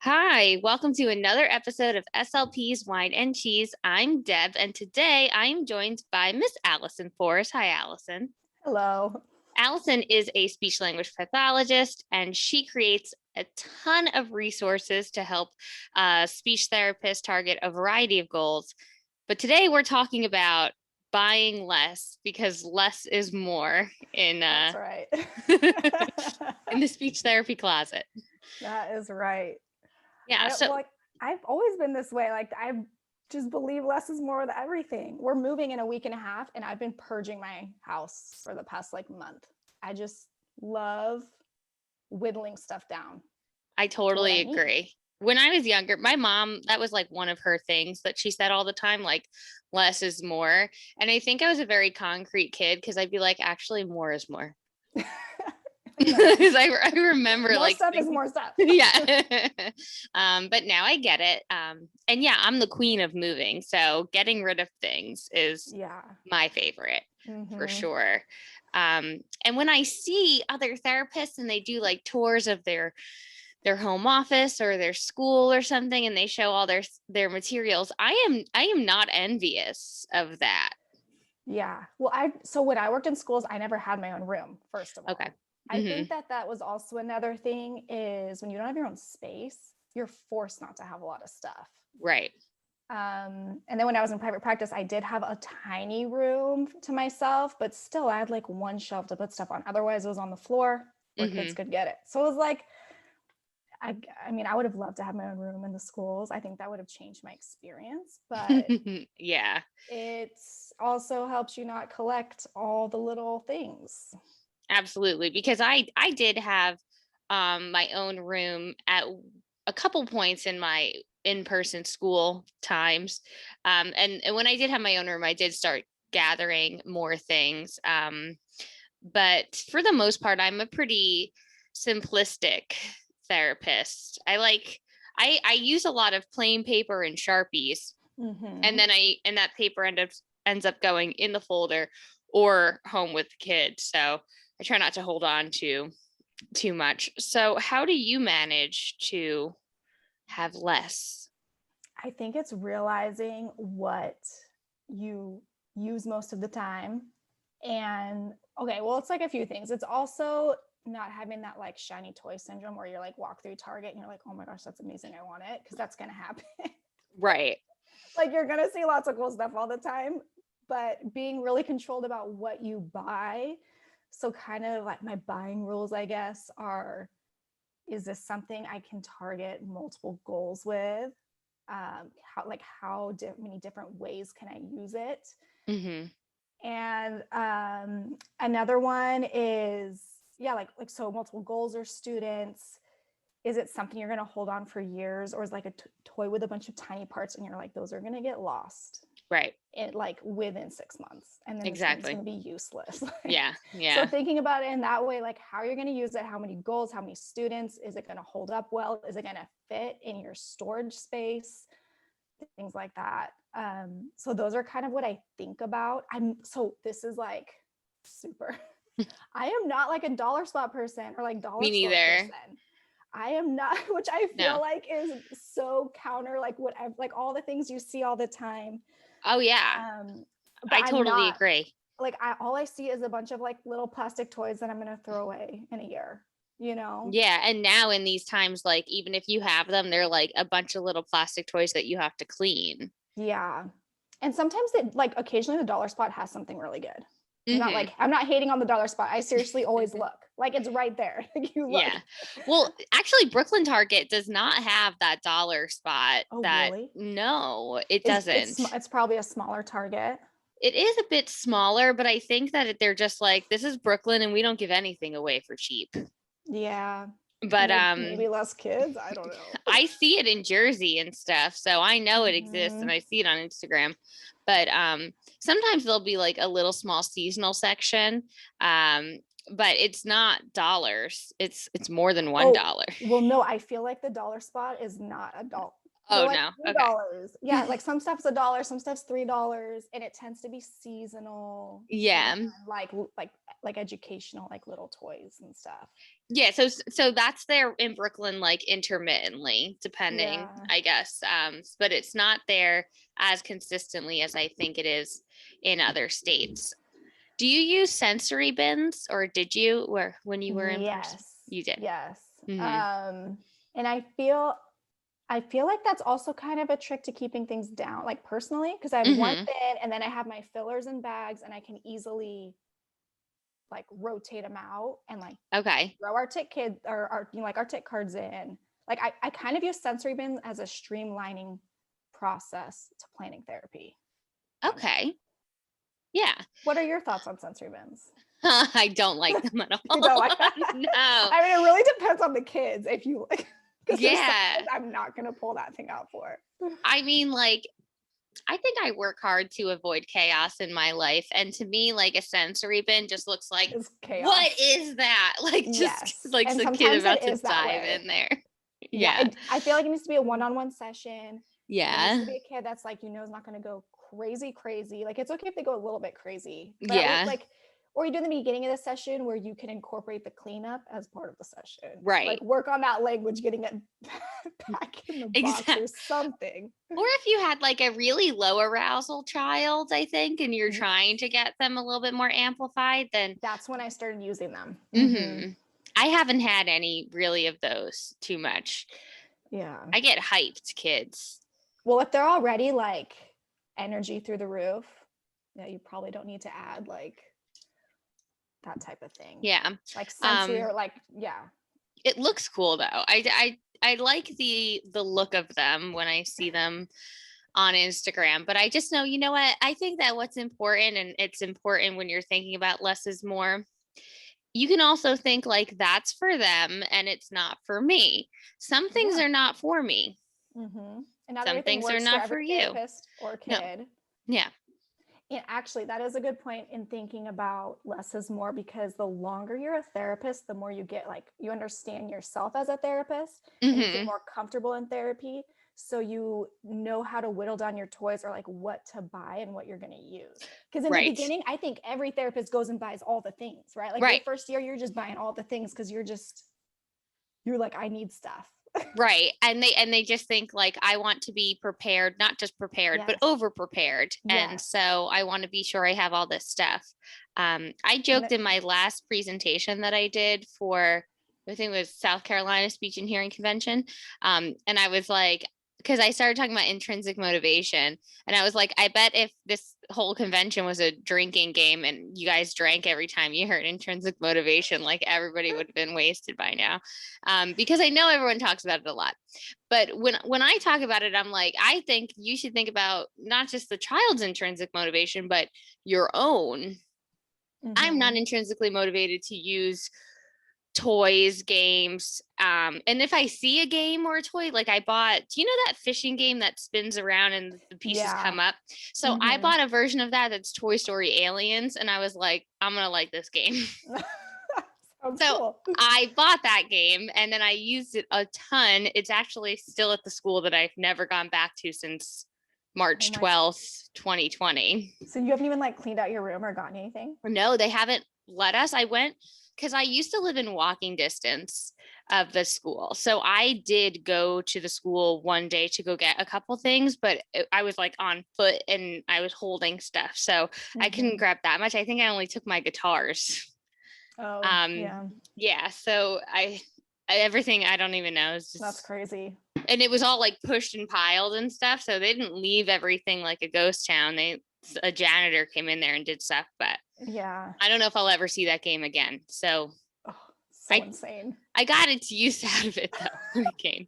Hi, welcome to another episode of SLP's Wine and Cheese. I'm Deb, and today I am joined by Miss Allison Forrest. Hi, Allison. Hello. Allison is a speech language pathologist, and she creates a ton of resources to help speech therapists target a variety of goals. But today we're talking about buying less because less is more in That's right. in the speech therapy closet. That is right. Yeah, so I've always been this way. Like I just believe less is more with everything. We're moving in a week and a half, and I've been purging my house for the past month. I just love whittling stuff down I to what totally I need. agree. When I was younger, my mom, that was one of her things that she said all the time, less is more. And I think I was a very concrete kid because I'd be like, actually, more is more. Because I remember More stuff is thinking, more stuff. yeah. But now I get it. And yeah, I'm the queen of moving. So getting rid of things is my favorite for sure. And when I see other therapists and they do tours of their home office or their school or something and they show all their materials, I am not envious of that. Yeah. Well, when I worked in schools, I never had my own room, first of all. Okay. I think that was also another thing is when you don't have your own space, you're forced not to have a lot of stuff. Right. And then when I was in private practice, I did have a tiny room to myself, but still I had one shelf to put stuff on. Otherwise it was on the floor where kids could get it. So it was I mean, I would have loved to have my own room in the schools. I think that would have changed my experience, but yeah, it also helps you not collect all the little things. absolutely. Because I did have my own room at a couple points in my in-person school times. And when I did have my own room, I did start gathering more things. But for the most part, I'm a pretty simplistic therapist. I use a lot of plain paper and Sharpies. And then that paper ends up going in the folder or home with the kids. So I try not to hold on to too much. So how do you manage to have less? I think it's realizing what you use most of the time. And okay, well, it's a few things. It's also not having that shiny toy syndrome where you're walk through Target and you're like, oh my gosh, that's amazing, I want it, because that's gonna happen. Right. You're gonna see lots of cool stuff all the time, but being really controlled about what you buy. So kind of my buying rules, I guess, are, is this something I can target multiple goals with? How many different ways can I use it? And another one is, so multiple goals or students. Is it something you're going to hold on for years, or is a toy with a bunch of tiny parts and you're those are going to get lost? Right. It within 6 months, and then exactly. it's going to be useless. Yeah. So thinking about it in that way, how you're going to use it, how many goals, how many students, is it going to hold up well? Is it going to fit in your storage space? Things like that. So those are kind of what I think about. This is super. I am not a dollar spot person or dollar Me store neither. person. I am not, which I feel is so counter what I've all the things you see all the time. Oh yeah. I totally agree. All I see is a bunch of little plastic toys that I'm going to throw away in a year, Yeah. And now in these times, even if you have them, they're a bunch of little plastic toys that you have to clean. Yeah. And sometimes occasionally the dollar spot has something really good. I'm not hating on the dollar spot. I seriously always look. It's right there. You look. Yeah. Well, actually, Brooklyn Target does not have that dollar spot. Oh, really? No, it doesn't. It's probably a smaller Target. It is a bit smaller, but I think that they're just this is Brooklyn and we don't give anything away for cheap. Yeah. But maybe less kids. I don't know. I see it in Jersey and stuff, so I know it exists and I see it on Instagram. But sometimes there'll be a little small seasonal section. But it's not dollars. It's more than $1. Well, no, I feel the dollar spot is not They're Oh like no. Okay. $3. Yeah, like some stuff's $1, some stuff's $3, and it tends to be seasonal. Yeah. And like educational, like little toys and stuff. Yeah, so that's there in Brooklyn, like intermittently, depending, Yeah. I guess. But it's not there as consistently as I think it is in other states. Do you use sensory bins, or did you, where when you were in person? Yes. You did. Yes. Hmm. And I feel like that's also kind of a trick to keeping things down, like personally, because I have one Hmm. bin and then I have my fillers and bags, and I can easily like rotate them out and like Okay. throw our tick kid or our, like our tick cards in. Like I kind of use sensory bins as a streamlining process to planning therapy. Okay. Yeah. What are your thoughts on sensory bins? I don't like them at You all. don't like that? No. I mean, it really depends on the kids. If you like, because there's some Yeah. kids I'm not gonna pull that thing out for. I mean, like, I think I work hard to avoid chaos in my life. And to me, like a sensory bin just looks like, It's chaos. what is that? Like, just Yes, like and the kid sometimes about it to is that dive way. in there. Yeah, Yeah. I feel like it needs to be a one-on-one session. It needs to Yeah. be a kid that's like, is not going to go crazy. Like, it's okay if they go a little bit crazy, but at least Yeah. like, or you do in the beginning of the session where you can incorporate the cleanup as part of the session. Right. Like, work on that language, getting it back in the box Exactly. or something. Or if you had like a really low arousal child, I think, and you're Yeah, trying to get them a little bit more amplified, then that's when I started using them. I haven't had any really of those too much. Yeah. I get hyped kids. Well, if they're already like energy through the roof, yeah, you probably don't need to add like that type of thing. Yeah. Like sensory or like, yeah. It looks cool though. I like the look of them when I see them on Instagram, but I just know, you know what? I think that what's important, and it's important when you're thinking about less is more, you can also think like that's for them and it's not for me. Some things Yeah. are not for me. And not Some everything things are works for not every for you. therapist or No. kid. Yeah. And actually, that is a good point in thinking about less is more, because the longer you're a therapist, the more you get like you understand yourself as a therapist and you feel Hmm. more comfortable in therapy. So you know how to whittle down your toys or like what to buy and what you're going to use. Because in the Right. beginning, I think every therapist goes and buys all the things, right? Like your Right. first year, you're just buying all the things because you're like, I need stuff. Right. And they just think like, I want to be prepared, not just prepared, but Yes. over prepared. And Yes. so I want to be sure I have all this stuff. I joked in my last presentation that I did for, I think it was South Carolina Speech and Hearing Convention. And I was like, because I started talking about intrinsic motivation, and I was like, I bet if this whole convention was a drinking game and you guys drank every time you heard intrinsic motivation, like everybody would have been wasted by now. Because I know everyone talks about it a lot. But when I talk about it, I'm like, I think you should think about not just the child's intrinsic motivation, but your own. I'm not intrinsically motivated to use toys, games. And if I see a game or a toy, like I bought, do you know that fishing game that spins around and the pieces come up? So I bought a version of that that's Toy Story Aliens, and I was like, I'm gonna like this game. So cool. I bought that game and then I used it a ton. It's actually still at the school that I've never gone back to since March 12th, 2020. So you haven't even like cleaned out your room or gotten anything? No, they haven't let us. I went because I used to live in walking distance of the school. So I did go to the school one day to go get a couple things, but I was like on foot and I was holding stuff. So I couldn't grab that much. I think I only took my guitars. Oh, yeah. So everything, I don't even know. It's just, that's crazy. And it was all like pushed and piled and stuff. So they didn't leave everything like a ghost town. A janitor came in there and did stuff, but yeah, I don't know if I'll ever see that game again. So insane. I got its use out of it though. Game.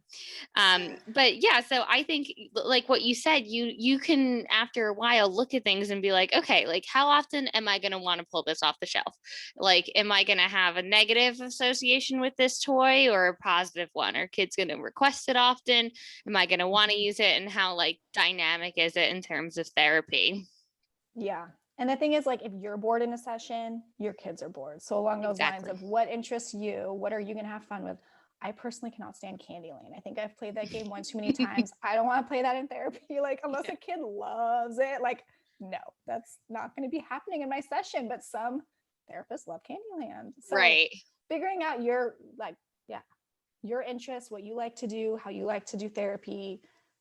But yeah, so I think like what you said, you can after a while look at things and be like, okay, like how often am I going to want to pull this off the shelf? Like, am I going to have a negative association with this toy or a positive one? Are kids going to request it often? Am I going to want to use it? And how like dynamic is it in terms of therapy? Yeah. And the thing is, like, if you're bored in a session, your kids are bored. So along those lines of what interests you, what are you going to have fun with? I personally cannot stand Candyland. I think I've played that game one too many times. I don't want to play that in therapy. Like, unless a kid loves it, like, no, that's not going to be happening in my session. But some therapists love Candyland. So Right. figuring out your, like, your interests, what you like to do, how you like to do therapy.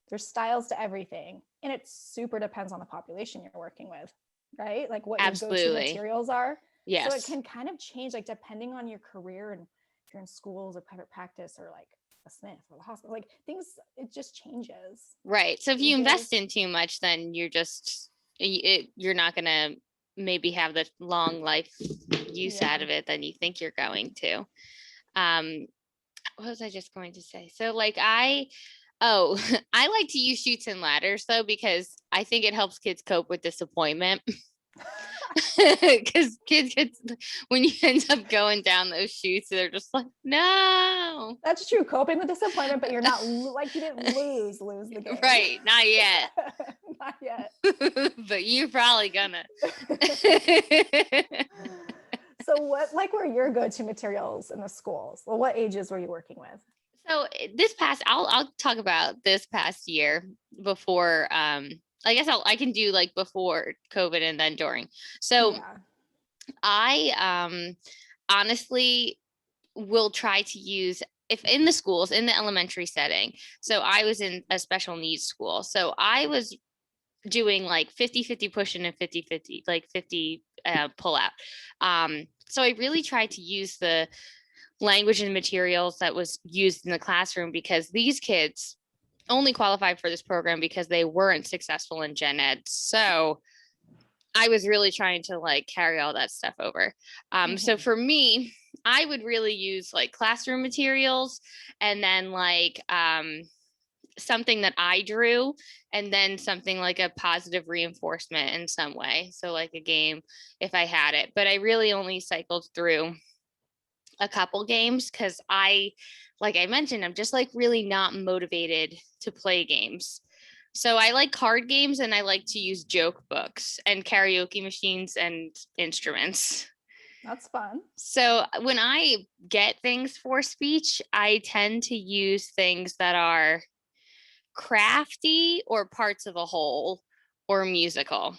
There's styles to everything. And it super depends on the population you're working with, right? Like what your go-to materials are. Yes. So it can kind of change, like, depending on your career, and if you're in schools or private practice or like a SNF or the hospital, like things, it just changes. Right. So if you invest in too much, then you're not going to maybe have the long life use out of it than you think you're going to. What was I just going to say? So like I like to use chutes and ladders though, because I think it helps kids cope with disappointment. Because kids get, when you end up going down those chutes, they're just like, no. That's true. Coping with disappointment, but you're not like, you didn't lose the game. Right. Not yet. Not yet. But you're probably gonna. So what like were your go-to materials in the schools? Well, what ages were you working with? So I'll talk about this past year before, I guess I can do like before COVID and then during. So I honestly will try to use, if in the schools, in the elementary setting. So I was in a special needs school. So I was doing like 50-50 push in and 50-50, like 50 pull out. So I really tried to use the language and materials that was used in the classroom, because these kids only qualified for this program because they weren't successful in gen ed. So I was really trying to like carry all that stuff over. So for me, I would really use like classroom materials, and then like something that I drew, and then something like a positive reinforcement in some way. So like a game if I had it, but I really only cycled through a couple games because like I mentioned, I'm just like really not motivated to play games. So I like card games, and I like to use joke books and karaoke machines and instruments. That's fun. So when I get things for speech, I tend to use things that are crafty or parts of a whole or musical.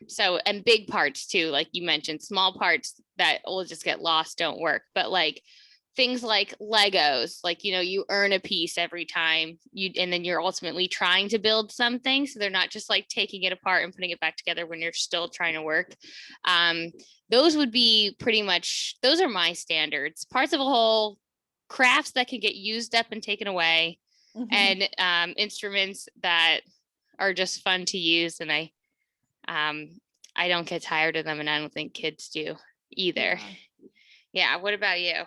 So, and big parts too, like you mentioned, small parts that will just get lost, don't work. But like things like Legos, like, you earn a piece every time and then you're ultimately trying to build something. So they're not just like taking it apart and putting it back together when you're still trying to work. Those would be pretty much, those are my standards. Parts of a whole, crafts that can get used up and taken away, and instruments that are just fun to use. And I don't get tired of them, and I don't think kids do either. Yeah. What about you?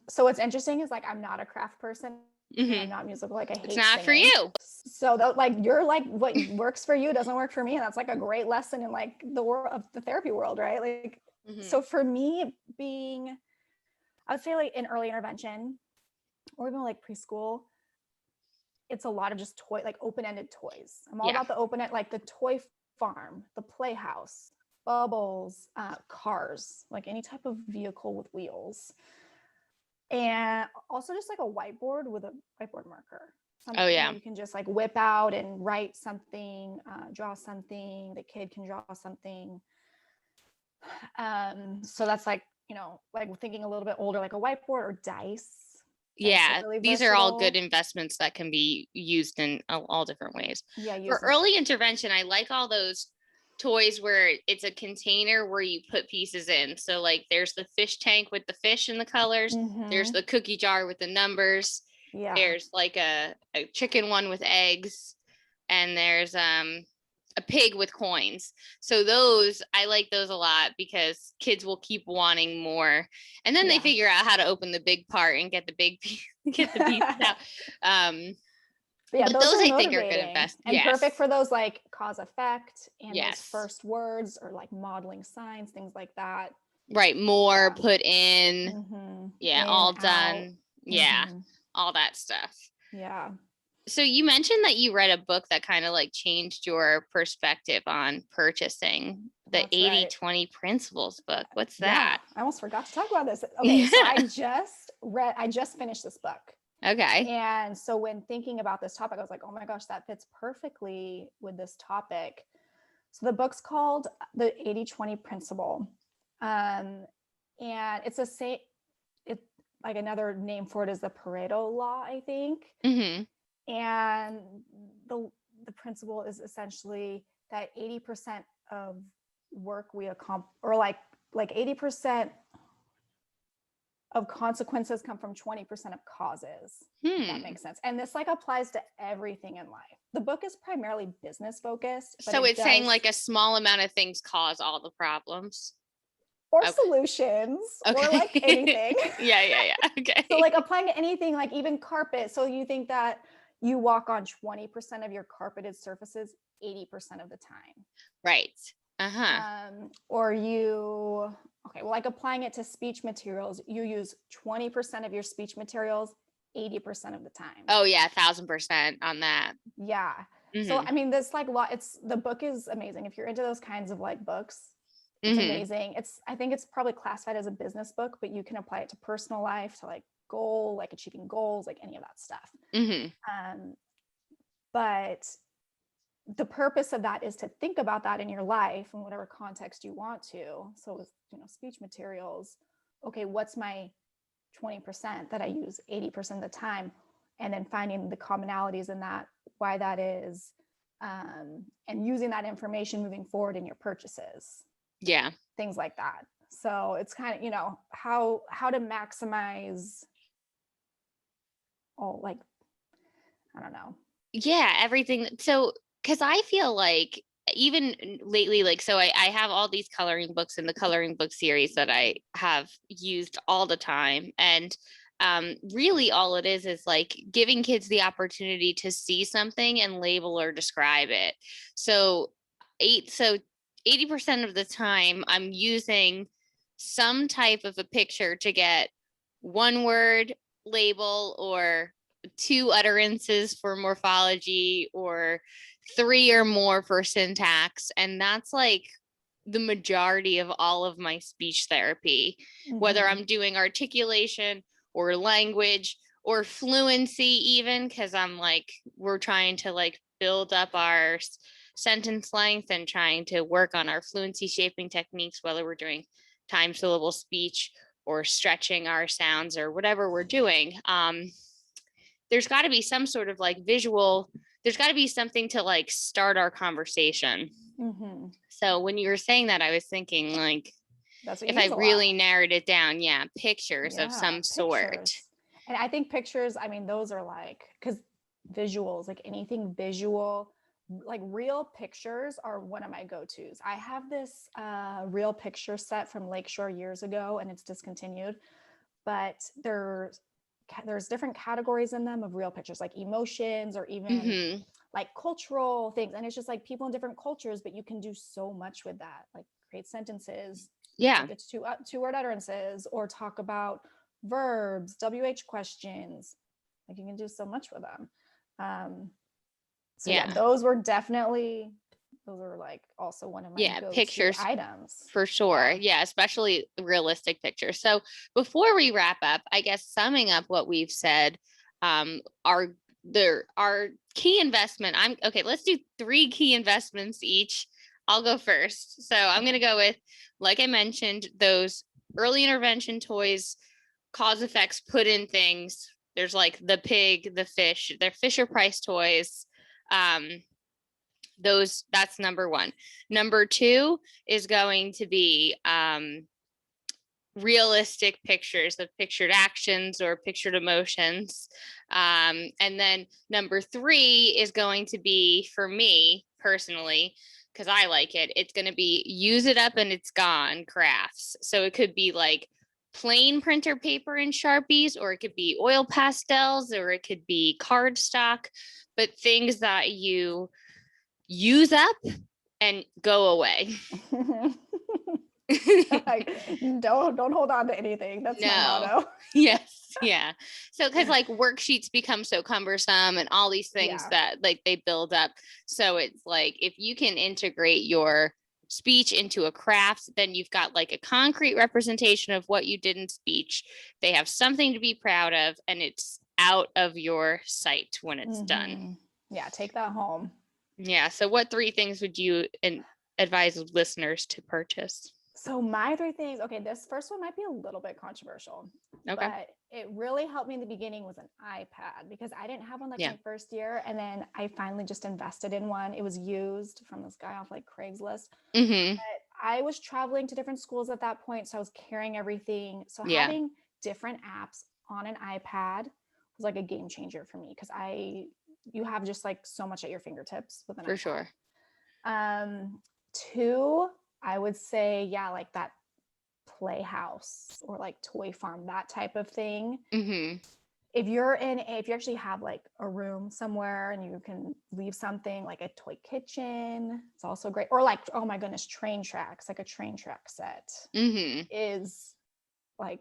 So what's interesting is like, I'm not a craft person. I'm not musical. Like I hate It's not singing. for you. So like, you're like, what works for you doesn't work for me. And that's like a great lesson in like the world of the therapy world, right? Like, so for me I would say like in early intervention or even like preschool, it's a lot of just like open-ended toys. I'm all about the open-end, like the toy farm, the playhouse, bubbles, cars, like any type of vehicle with wheels. And also just like a whiteboard with a whiteboard marker. Something you can just like whip out and write something, draw something, the kid can draw something. So that's like, like thinking a little bit older, like a whiteboard or dice. Really these are all good investments that can be used in all different ways. For early intervention, I like all those toys where it's a container where you put pieces in. So like there's the fish tank with the fish and the colors. There's the cookie jar with the numbers. There's like a chicken one with eggs, and there's a pig with coins. So those, I like those a lot because kids will keep wanting more. And then they figure out how to open the big part and get the big piece, get the pieces out. But those I think are good investments. And perfect for those like cause effect and those first words or like modeling signs, things like that. Right. More put in. In, all done. All that stuff. Yeah. So you mentioned that you read a book that kind of like changed your perspective on purchasing, the That's right. 80/20 principles book. What's Yeah, that? I almost forgot to talk about this. Okay, so Yeah. I just finished this book. Okay. And so when thinking about this topic, I was like, oh my gosh, that fits perfectly with this topic. So the book's called The 80/20 Principle. And it's it like another name for it is the Pareto law, I think. Mm-hmm. And the principle is essentially that 80% of work we accomplish, or like 80% of consequences come from 20% of causes. If that makes sense. And this like applies to everything in life. The book is primarily business focused, but So it's saying like a small amount of things cause all the problems. or Okay. solutions or like Okay. anything. Yeah. Okay. So like applying to anything, like even carpet. So you think that you walk on 20% of your carpeted surfaces 80% of the time. Right. Uh-huh. Or okay, well, like applying it to speech materials, you use 20% of your speech materials 80% of the time. Oh yeah, 1,000% on that. Yeah. So Mm-hmm. I mean, this like the book is amazing. If you're into those kinds of like books, it's Mm-hmm. amazing. I think it's probably classified as a business book, but you can apply it to personal life, to like like achieving goals, like any of that stuff. Mm-hmm. But the purpose of that is to think about that in your life in whatever context you want to. So with, speech materials, okay, what's my 20% that I use 80% of the time? And then finding the commonalities in that, why that is, and using that information moving forward in your purchases. Yeah. Things like that. So it's kind of, how to maximize all, like, I don't know. Yeah, everything. So, because I feel like even lately, like, so I have all these coloring books in the coloring book series that I have used all the time. And really all it is like giving kids the opportunity to see something and label or describe it. So 80% of the time I'm using some type of a picture to get one word label or two utterances for morphology or three or more for syntax. And that's like the majority of all of my speech therapy, whether I'm doing articulation or language or fluency, even because I'm like, we're trying to like build up our sentence length and trying to work on our fluency shaping techniques, whether we're doing time syllable speech or stretching our sounds or whatever we're doing. There's got to be some sort of like visual, there's got to be something to like start our conversation. So when you were saying that, I was thinking like, if I really narrowed it down, yeah, pictures of some sort. And I think pictures, I mean, those are like, because visuals, like anything visual, like real pictures are one of my go-tos. I have this real picture set from Lakeshore years ago, and it's discontinued, but there's different categories in them of real pictures, like emotions or even like cultural things. And it's just like people in different cultures, but you can do so much with that, like create sentences. Yeah. It's two-word utterances, or talk about verbs, WH questions. Like you can do so much with them. So yeah, those were like also one of my go-to pictures items. For sure. Yeah, especially realistic pictures. So before we wrap up, I guess summing up what we've said, our key investment. Let's do 3 key investments each. I'll go first. So I'm going to go with, like I mentioned, those early intervention toys, cause effects put in things. There's like the pig, the fish, they're Fisher Price toys. That's number 1. Number 2 is going to be realistic pictures of pictured actions or pictured emotions. And then number 3 is going to be, for me personally, because I like it, it's going to be use it up and it's gone crafts. So it could be like plain printer paper and Sharpies, or it could be oil pastels, or it could be cardstock, but things that you use up and go away. Like, don't hold on to anything. That's my No. motto. Yes. Yeah. So, because like worksheets become so cumbersome and all these things Yeah. that like they build up. So it's like if you can integrate your speech into a craft, then you've got like a concrete representation of what you did in speech. They have something to be proud of, and it's out of your sight when it's done. Yeah, take that home. Yeah. So, what 3 things would you advise listeners to purchase? So my 3 things, okay, this first one might be a little bit controversial, Okay. but it really helped me in the beginning was an iPad because I didn't have one like Yeah. my first year. And then I finally just invested in one. It was used from this guy off like Craigslist. Mm-hmm. But I was traveling to different schools at that point. So I was carrying everything. So Yeah. having different apps on an iPad was like a game changer for me because you have just like so much at your fingertips with an For iPad. sure. 2, I would say, yeah, like that playhouse or like toy farm, that type of thing. Mm-hmm. If you actually have like a room somewhere and you can leave something like a toy kitchen, it's also great. Or like, oh my goodness, train tracks, like a train track set Mm-hmm. is like,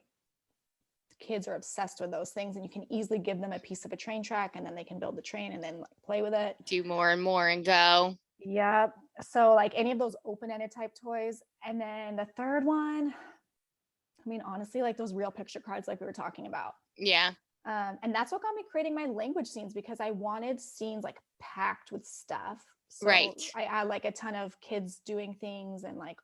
kids are obsessed with those things, and you can easily give them a piece of a train track and then they can build the train and then like play with it. Do more and more and go. Yep. So like any of those open-ended type toys. And then the third one, I mean, honestly, like those real picture cards, like we were talking about. Yeah. And that's what got me creating my language scenes because I wanted scenes like packed with stuff. So Right. I add like a ton of kids doing things and like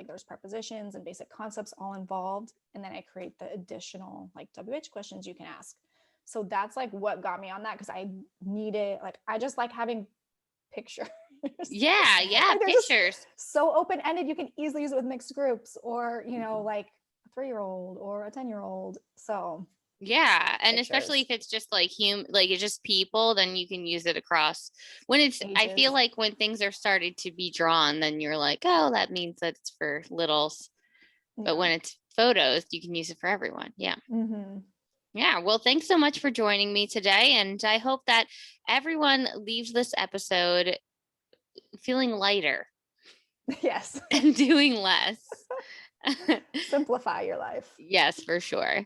there's prepositions and basic concepts all involved. And then I create the additional like WH questions you can ask. So that's like what got me on that because I needed, like, I just like having pictures. Yeah. Yeah. Like, they're just Pictures. so open-ended. You can easily use it with mixed groups or, like a 3-year-old or a 10-year-old. So Yeah. And especially pictures, if it's just like like it's just people, then you can use it across when I ages. feel like when things are started to be drawn, then you're like, oh, that means that it's for littles. But when it's photos, you can use it for everyone. Yeah. Mm-hmm. Yeah. Well, thanks so much for joining me today. And I hope that everyone leaves this episode feeling lighter Yes. and doing less. Simplify your life. Yes, for sure.